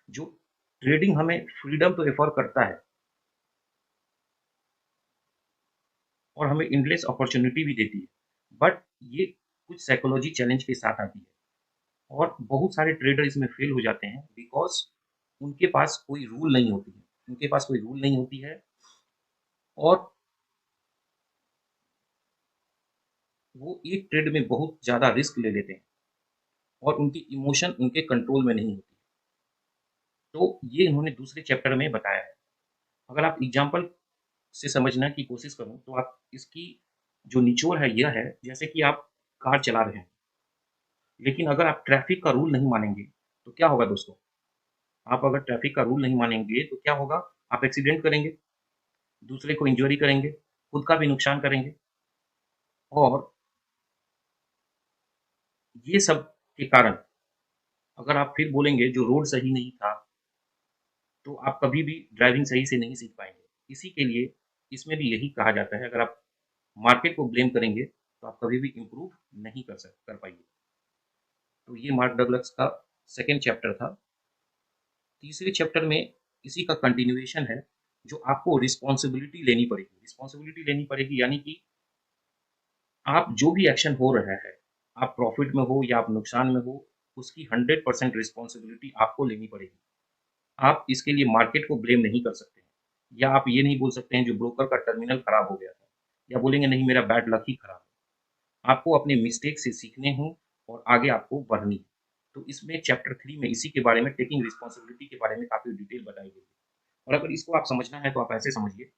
जो ट्रेडिंग हमें फ्रीडम तो ऑफर करता है और हमें एंडलेस अपॉर्चुनिटी भी देती है, बट ये कुछ साइकोलॉजी चैलेंज के साथ आती है और बहुत सारे ट्रेडर इसमें फेल हो जाते हैं बिकॉज उनके पास कोई रूल नहीं होती है, उनके पास कोई रूल नहीं होती है और वो एक ट्रेड में बहुत ज़्यादा रिस्क ले लेते हैं और उनकी इमोशन उनके कंट्रोल में नहीं होती। तो ये इन्होंने दूसरे चैप्टर में बताया है। अगर आप एग्जाम्पल से समझने की कोशिश करूं तो आप इसकी जो निचोड़ है यह है, जैसे कि आप कार चला रहे हैं, लेकिन अगर आप ट्रैफिक का रूल नहीं मानेंगे तो क्या होगा दोस्तों? आप अगर ट्रैफिक का रूल नहीं मानेंगे तो क्या होगा? आप एक्सीडेंट करेंगे, दूसरे को इंजरी करेंगे, खुद का भी नुकसान करेंगे और ये सब के कारण अगर आप फिर बोलेंगे जो रोड सही नहीं था, तो आप कभी भी ड्राइविंग सही से नहीं सीख पाएंगे। इसी के लिए इसमें भी यही कहा जाता है, अगर आप मार्केट को ब्लेम करेंगे तो आप कभी भी इम्प्रूव नहीं कर पाइए। तो ये मार्क डगलस का सेकेंड चैप्टर था। तीसरे चैप्टर में इसी का कंटिन्यूएशन है, जो आपको रिस्पॉन्सिबिलिटी लेनी पड़ेगी। रिस्पॉन्सिबिलिटी लेनी पड़ेगी यानी कि आप जो भी एक्शन हो रहा है, आप प्रॉफिट में हो या आप नुकसान में हो, उसकी 100% रिस्पॉन्सिबिलिटी आपको लेनी पड़ेगी। आप इसके लिए मार्केट को ब्लेम नहीं कर सकते हैं, या आप ये नहीं बोल सकते हैं जो ब्रोकर का टर्मिनल खराब हो गया था, या बोलेंगे नहीं मेरा बैड लक ही खराब है। आपको अपने मिस्टेक से सीखने हों और आगे आपको बढ़नी है। तो इसमें चैप्टर 3 में इसी के बारे में, टेकिंग रिस्पॉन्सिबिलिटी के बारे में काफ़ी डिटेल बताई गई है। और अगर इसको आप समझना है तो आप ऐसे समझिए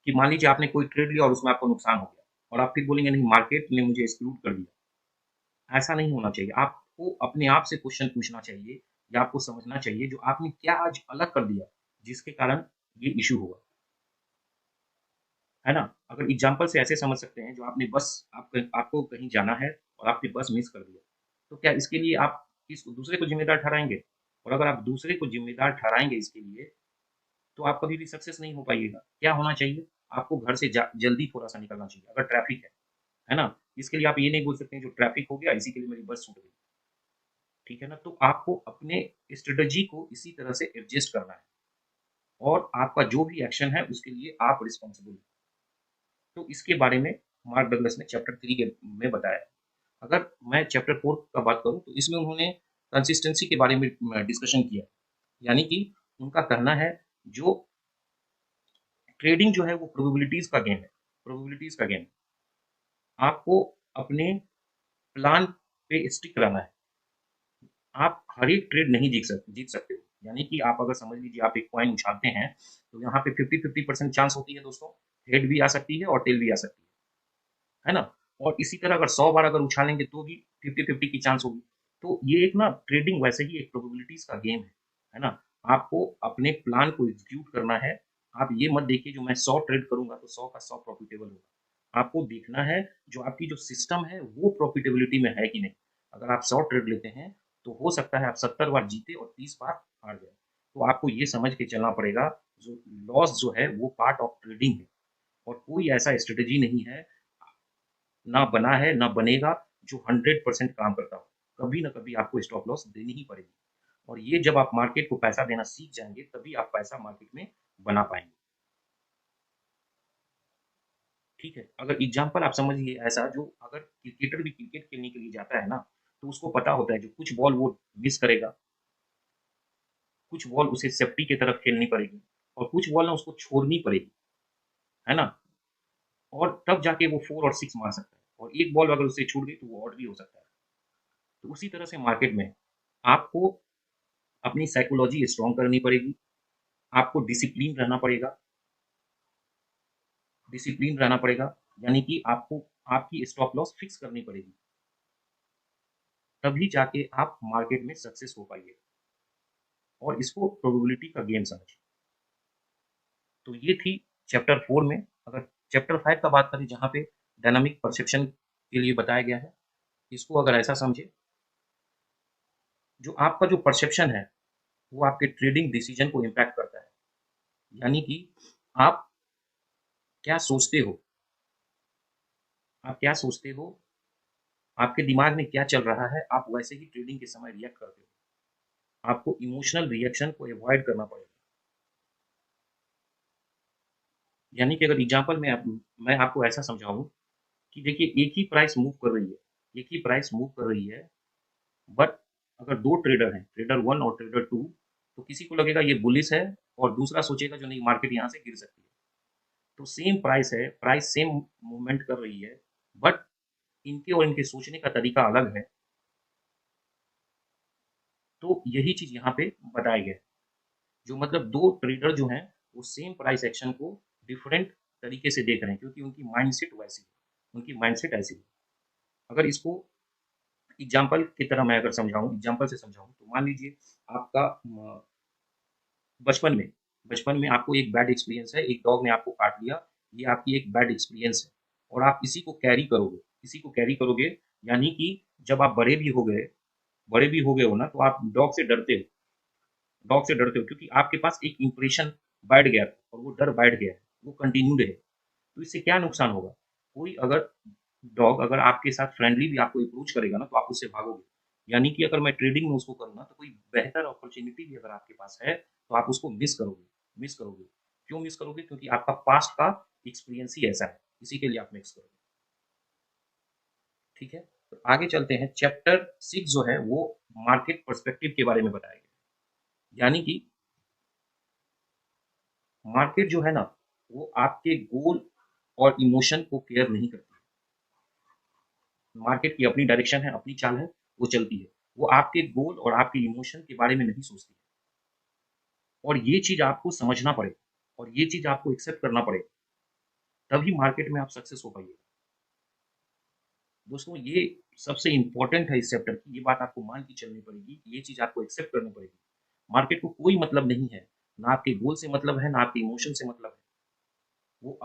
कि मान लीजिए आपने कोई ट्रेड लिया और उसमें आपको नुकसान हो गया और आप फिर बोलेंगे नहीं मार्केट ने मुझे एक्सक्लूड कर दिया। ऐसा नहीं होना चाहिए। आपको अपने आप से क्वेश्चन पूछना चाहिए या आपको समझना चाहिए जो आपने क्या आज अलग कर दिया जिसके कारण ये इश्यू हुआ, है ना? अगर एग्जाम्पल से ऐसे समझ सकते हैं, जो आपने बस आपको कहीं जाना है और आपने बस मिस कर दिया, तो क्या इसके लिए आप किस दूसरे को जिम्मेदार ठहराएंगे? और अगर आप दूसरे को जिम्मेदार ठहराएंगे इसके लिए, तो आप कभी भी सक्सेस नहीं हो पाइएगा। क्या होना चाहिए? आपको घर से जल्दी थोड़ा सा निकलना चाहिए अगर ट्रैफिक है ना? इसके लिए आप ये नहीं बोल सकते हैं जो ट्रैफिक हो गया इसी के लिए मेरी बस छूट गई, ठीक है ना? तो आपको अपने स्ट्रेटजी को इसी तरह से एडजस्ट करना है और आपका जो भी एक्शन है उसके लिए आप रिस्पॉन्सिबल हैं। तो इसके बारे में मार्क डगलस ने चैप्टर 3 के में बताया। अगर मैं चैप्टर 4 का बात करूं तो इसमें उन्होंने कंसिस्टेंसी के बारे में डिस्कशन किया, यानी कि उनका कहना है जो ट्रेडिंग जो है वो प्रोबेबिलिटीज का गेम है, प्रोबेबिलिटीज का गेम। आपको अपने प्लान पे स्टिक रहना है। आप हर एक ट्रेड नहीं जीत सकते हो। यानी कि आप अगर समझ लीजिए आप एक कॉइन उछालते हैं तो यहाँ पे 50-50% चांस होती है दोस्तों, हेड भी आ सकती है और टेल भी आ सकती है ना? और इसी तरह अगर 100 बार अगर उछालेंगे तो भी 50-50 की चांस होगी। तो ये एक ना ट्रेडिंग वैसे ही एक प्रोबेबिलिटीज का गेम है ना? आपको अपने प्लान को एग्जीक्यूट करना है। आप ये मत देखिए जो मैं 100 ट्रेड करूंगा तो 100 का 100 प्रॉफिटेबल होगा। आपको देखना है जो आपकी जो सिस्टम है वो प्रॉफिटेबिलिटी में है कि नहीं। अगर आप 100 ट्रेड लेते हैं तो हो सकता है आप 70 बार जीते और 30 बार हार जाए। तो आपको ये समझ के चलना पड़ेगा जो लॉस जो है वो पार्ट ऑफ ट्रेडिंग है और कोई ऐसा स्ट्रेटेजी नहीं है, ना बना है ना बनेगा जो 100% काम करता हो। कभी ना कभी आपको स्टॉप लॉस देनी ही पड़ेगी और ये जब आप मार्केट को पैसा देना सीख जाएंगे तभी आप पैसा मार्केट में बना पाएंगे। ठीक है, अगर एग्जाम्पल आप समझिए ऐसा, जो अगर क्रिकेटर भी क्रिकेट खेलने के लिए जाता है ना, तो उसको पता होता है जो कुछ बॉल वो मिस करेगा, कुछ बॉल उसे सेफ्टी की तरफ खेलनी पड़ेगी और कुछ बॉल ना उसको छोड़नी पड़ेगी, है ना? और तब जाके वो 4 और 6 मार सकता है और एक बॉल अगर उससे छूट गई तो वो आउट भी हो सकता है। तो उसी तरह से मार्केट में आपको अपनी साइकोलॉजी स्ट्रॉन्ग करनी पड़ेगी, आपको डिसिप्लिन रहना पड़ेगा, यानी कि आपको आपकी स्टॉप लॉस फिक्स करनी पड़ेगी, तभी जाके आप मार्केट में सक्सेस हो पाइए और इसको प्रोबेबिलिटी का गेम समझिए। तो ये थी चैप्टर 4 में। अगर चैप्टर 5 का बात करें जहाँ पे डायनामिक परसेप्शन के लिए बताया गया है, इसको अगर ऐसा समझे, जो आपका जो परसेप्शन है वो आपके ट्रेडिंग डिसीजन को इम्पैक्ट करता है। यानी कि आप क्या सोचते हो, आप क्या सोचते हो, आपके दिमाग में क्या चल रहा है, आप वैसे ही ट्रेडिंग के समय रिएक्ट करते हो। आपको इमोशनल रिएक्शन को अवॉइड करना पड़ेगा। यानी कि अगर एग्जांपल में मैं आपको ऐसा समझाऊँ कि देखिए एक ही प्राइस मूव कर रही है, एक ही प्राइस मूव कर रही है, बट अगर 2 ट्रेडर हैं, ट्रेडर 1 और ट्रेडर 2, तो किसी को लगेगा ये बुलिश है और दूसरा सोचेगा जो नहीं मार्केट यहाँ से गिर सकती है। तो सेम प्राइस है, प्राइस सेम मूवमेंट कर रही है, बट इनके और इनके सोचने का तरीका अलग है। तो यही चीज़ यहाँ पे बताया गया है। जो मतलब 2 ट्रेडर जो हैं, वो सेम प्राइस एक्शन को डिफरेंट तरीके से देख रहे हैं क्योंकि उनकी माइंडसेट वैसी है, उनकी माइंडसेट ऐसी है। अगर इसको एग्जाम्पल की तरह मैं अगर समझाऊँ, एग्जाम्पल से समझाऊँ, तो मान लीजिए आपका बचपन में बचपन में आपको एक बैड एक्सपीरियंस है, एक डॉग ने आपको काट लिया, ये आपकी एक बैड एक्सपीरियंस है और आप इसी को कैरी करोगे, यानी कि जब आप बड़े भी हो गए हो ना, तो आप डॉग से डरते हो क्योंकि आपके पास एक इंप्रेशन बैठ गया था और वो डर बैठ गया है, वो कंटिन्यूड है। तो इससे क्या नुकसान होगा? कोई अगर डॉग अगर आपके साथ फ्रेंडली भी आपको अप्रोच करेगा ना, तो आप उससे भागोगे। यानी कि अगर मैं ट्रेडिंग में उसको करूँगा, तो कोई बेहतर अपॉर्च्युनिटी भी अगर आपके पास है, तो आप उसको मिस करोगे। क्यों मिस करोगे? क्योंकि आपका पास्ट का एक्सपीरियंस ही ऐसा है, इसी के लिए आप मिस करोगे। ठीक है? तो आगे चलते हैं, चैप्टर 6 जो है वो मार्केट पर्सपेक्टिव के बारे में बताया गया है। यानी कि मार्केट जो है ना, वो आपके गोल और इमोशन को केयर नहीं करती। मार्केट की अपनी डायरेक्शन है, अपनी चाल है, वो चलती है। वो आपके गोल और आपके इमोशन के बारे में नहीं सोचती है। और ये चीज़ आपको समझना पड़ेगा और ये चीज़ आपको एक्सेप्ट करना पड़ेगा, तभी मार्केट में आप सक्सेस हो पाइएगा। दोस्तों, ये सबसे इम्पोर्टेंट है इस चैप्टर की, ये बात आपको मान के चलनी पड़ेगी, ये चीज़ आपको एक्सेप्ट करनी पड़ेगी। मार्केट को कोई मतलब नहीं है, ना आपके गोल से मतलब है, ना आपके इमोशन से मतलब है। वो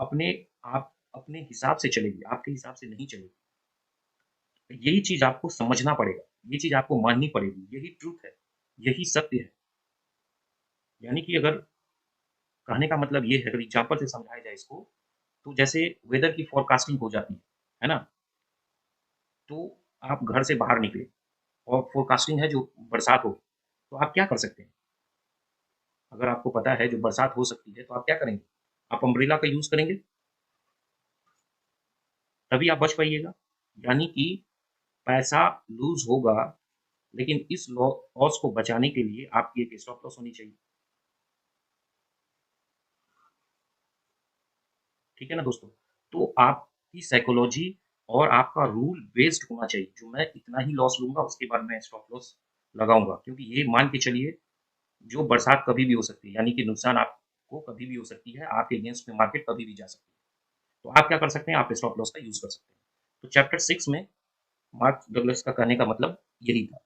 आप अपने हिसाब से चलेगी, आपके हिसाब से नहीं चलेगी। यही चीज़ आपको समझना पड़ेगा, ये चीज़ आपको माननी पड़ेगी, यही ट्रुथ है, यही सत्य है। यानी कि अगर कहने का मतलब ये है, अगर एग्जाम्पल से समझाया जाए इसको, तो जैसे वेदर की फोरकास्टिंग हो जाती है ना? तो आप घर से बाहर निकले और फोरकास्टिंग है जो बरसात हो, तो आप क्या कर सकते हैं? अगर आपको पता है जो बरसात हो सकती है, तो आप क्या करेंगे? आप अम्ब्रेला का यूज़ करेंगे, तभी आप बच पाइएगा। यानी कि पैसा लूज़ होगा, लेकिन इस लॉस को बचाने के लिए आपकी एक स्टॉप लॉस होनी चाहिए। ठीक है ना दोस्तों? तो आपकी साइकोलॉजी और आपका रूल बेस्ड होना चाहिए, जो मैं इतना ही लॉस लूँगा, उसके बाद मैं स्टॉप लॉस लगाऊँगा। क्योंकि ये मान के चलिए, जो बरसात कभी भी हो सकती है, यानी कि नुकसान आपको कभी भी हो सकती है, आपके अगेंस्ट में मार्केट कभी भी जा सकती है। तो आप क्या कर सकते हैं? आप स्टॉप लॉस का यूज़ कर सकते हैं। तो चैप्टर 6 में मार्क डगलस का कहने का मतलब यही था।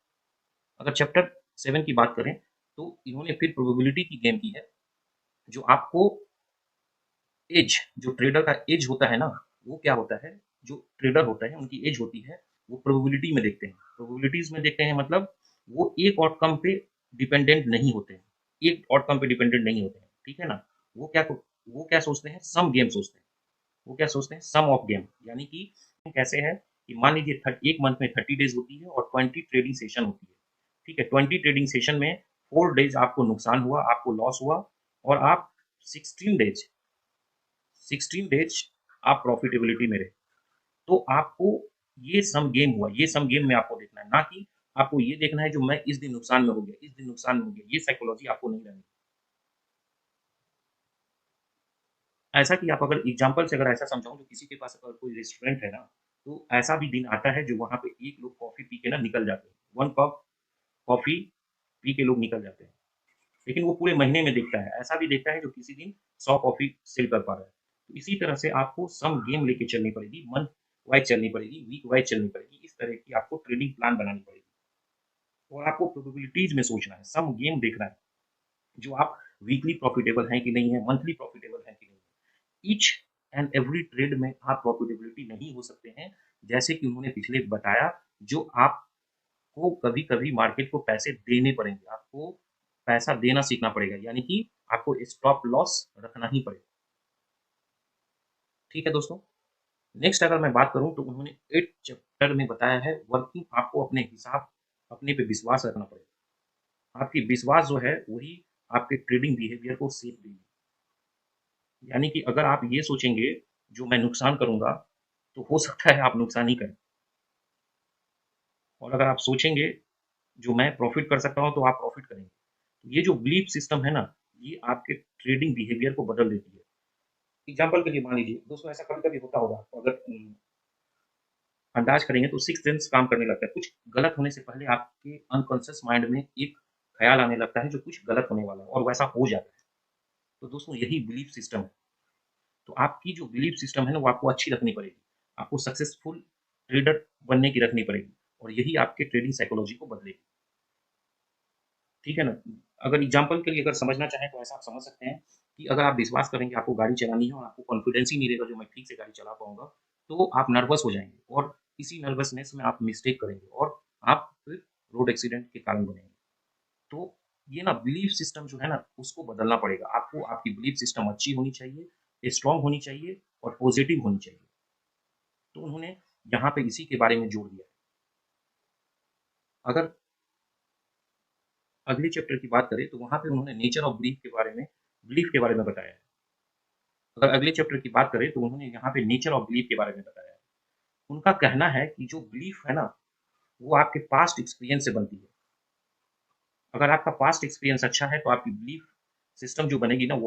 अगर चैप्टर 7 की बात करें, तो इन्होंने फिर प्रोबेबिलिटी की गेम की है, जो आपको एज जो ट्रेडर का एज होता है ना, वो क्या होता है, जो ट्रेडर होता है उनकी एज होती है, वो प्रोबेबिलिटी में देखते हैं, प्रोबेबिलिटीज में देखते हैं, मतलब वो एक आउटकम पे डिपेंडेंट नहीं होते हैं, एक आउटकम पे डिपेंडेंट नहीं होते हैं। ठीक है ना? वो क्या सोचते हैं, सम गेम सोचते हैं, वो क्या सोचते हैं, सम ऑफ गेम। यानी कि कैसे है कि मान लीजिए एक मंथ में 30 डेज होती है और 20 ट्रेडिंग सेशन होती है। ठीक है, 20 ट्रेडिंग सेशन में 4 डेज आपको नुकसान हुआ, आपको लॉस हुआ, और आप 16 डेज 16 डेज आप प्रॉफिटेबिलिटी में रहे। तो आपको ये सम गेम हुआ, ये सम गेम में आपको देखना है, ना कि आपको ये देखना है जो मैं इस दिन नुकसान में हो गया, इस दिन नुकसान में हो गया। ये साइकोलॉजी आपको नहीं रहनी। ऐसा कि आप अगर एग्जाम्पल से अगर ऐसा समझाऊं, तो किसी के पास अगर कोई रेस्टोरेंट है ना, तो ऐसा भी दिन आता है जो वहां पे एक लोग कॉफी पी के ना निकल जाते हैं, 1 कप कॉफी पी के लोग निकल जाते हैं, लेकिन वो पूरे महीने में देखता है। ऐसा भी देखता है जो किसी दिन 100 कॉफी सेल कर पा रहा है। तो इसी तरह से आपको सम गेम लेके चलनी पड़ेगी, मंथ वाइज चलनी पड़ेगी, वीक वाइज चलनी पड़ेगी, इस तरह की आपको ट्रेडिंग प्लान बनानी पड़ेगी। और आपको प्रोबेबिलिटीज में सोचना है, सम गेम देखना है, जो आप वीकली प्रॉफिटेबल हैं कि नहीं है, मंथली प्रॉफिटेबल हैं कि नहीं है। ईच एंड एवरी ट्रेड में आप प्रॉफिटेबिलिटी नहीं हो सकते हैं, जैसे कि उन्होंने पिछले बताया, जो आपको कभी कभी मार्केट को पैसे देने पड़ेंगे, आपको पैसा देना सीखना पड़ेगा, यानी कि आपको स्टॉप लॉस रखना ही पड़ेगा। ठीक है दोस्तों, नेक्स्ट अगर मैं बात करूं, तो उन्होंने 8 चैप्टर में बताया है, वर्किंग आपको अपने हिसाब, अपने पे विश्वास रखना पड़ेगा। आपकी विश्वास जो है वही आपके ट्रेडिंग बिहेवियर को शेप देगी। यानी कि अगर आप ये सोचेंगे जो मैं नुकसान करूंगा, तो हो सकता है आप नुकसान ही करें, और अगर आप सोचेंगे जो मैं प्रॉफिट कर सकता हूं तो आप प्रॉफिट करेंगे। तो ये जो बिलीफ सिस्टम है ना, ये आपके ट्रेडिंग बिहेवियर को बदल देती है। एग्जाम्पल के लिए मान लीजिए दोस्तों, ऐसा कभी कभी होता होगा आपको, अगर अंदाज करेंगे तो सिक्स सेंस काम करने लगता है। कुछ गलत होने से पहले आपके अनकॉन्शियस माइंड में एक ख्याल आने लगता है जो कुछ गलत होने वाला है, और वैसा हो जाता है। तो दोस्तों यही बिलीफ सिस्टम है। तो आपकी जो बिलीफ सिस्टम है ना, वो आपको अच्छी रखनी पड़ेगी। आपको सक्सेसफुल ट्रेडर बनने की रखनी पड़ेगी, और यही आपके ट्रेडिंग साइकोलॉजी को बदलेगी। ठीक है ना? अगर एग्जाम्पल के लिए अगर समझना चाहें तो ऐसा आप समझ सकते हैं कि अगर आप विश्वास करेंगे आपको गाड़ी चलानी है और आपको कॉन्फिडेंस ही नहीं रहेगा जो मैं ठीक से गाड़ी चला पाऊंगा, तो आप नर्वस हो जाएंगे, और इसी नर्वसनेस में आप मिस्टेक करेंगे, और आप फिर रोड एक्सीडेंट के कारण बनेंगे। तो ये ना बिलीफ सिस्टम जो है ना, उसको बदलना पड़ेगा आपको। आपकी बिलीफ सिस्टम अच्छी होनी चाहिए, स्ट्रांग होनी चाहिए, और पॉजिटिव होनी चाहिए। तो उन्होंने यहाँ पे इसी के बारे में जोड़ दिया है। अगर अगले चैप्टर की बात करें तो वहां पे उन्होंने नेचर ऑफ बिलीफ के बारे में बताया है। अगर अगले चैप्टर की बात करें तो उन्होंने यहाँ पे नेचर ऑफ बिलीफ के बारे में बताया है। उनका कहना है कि जो बिलीफ है ना, वो आपके पास्ट एक्सपीरियंस से बनती है। अगर आपका पास्ट एक्सपीरियंस अच्छा है तो आपकी बिलीफ सिस्टम जो बनेगी ना,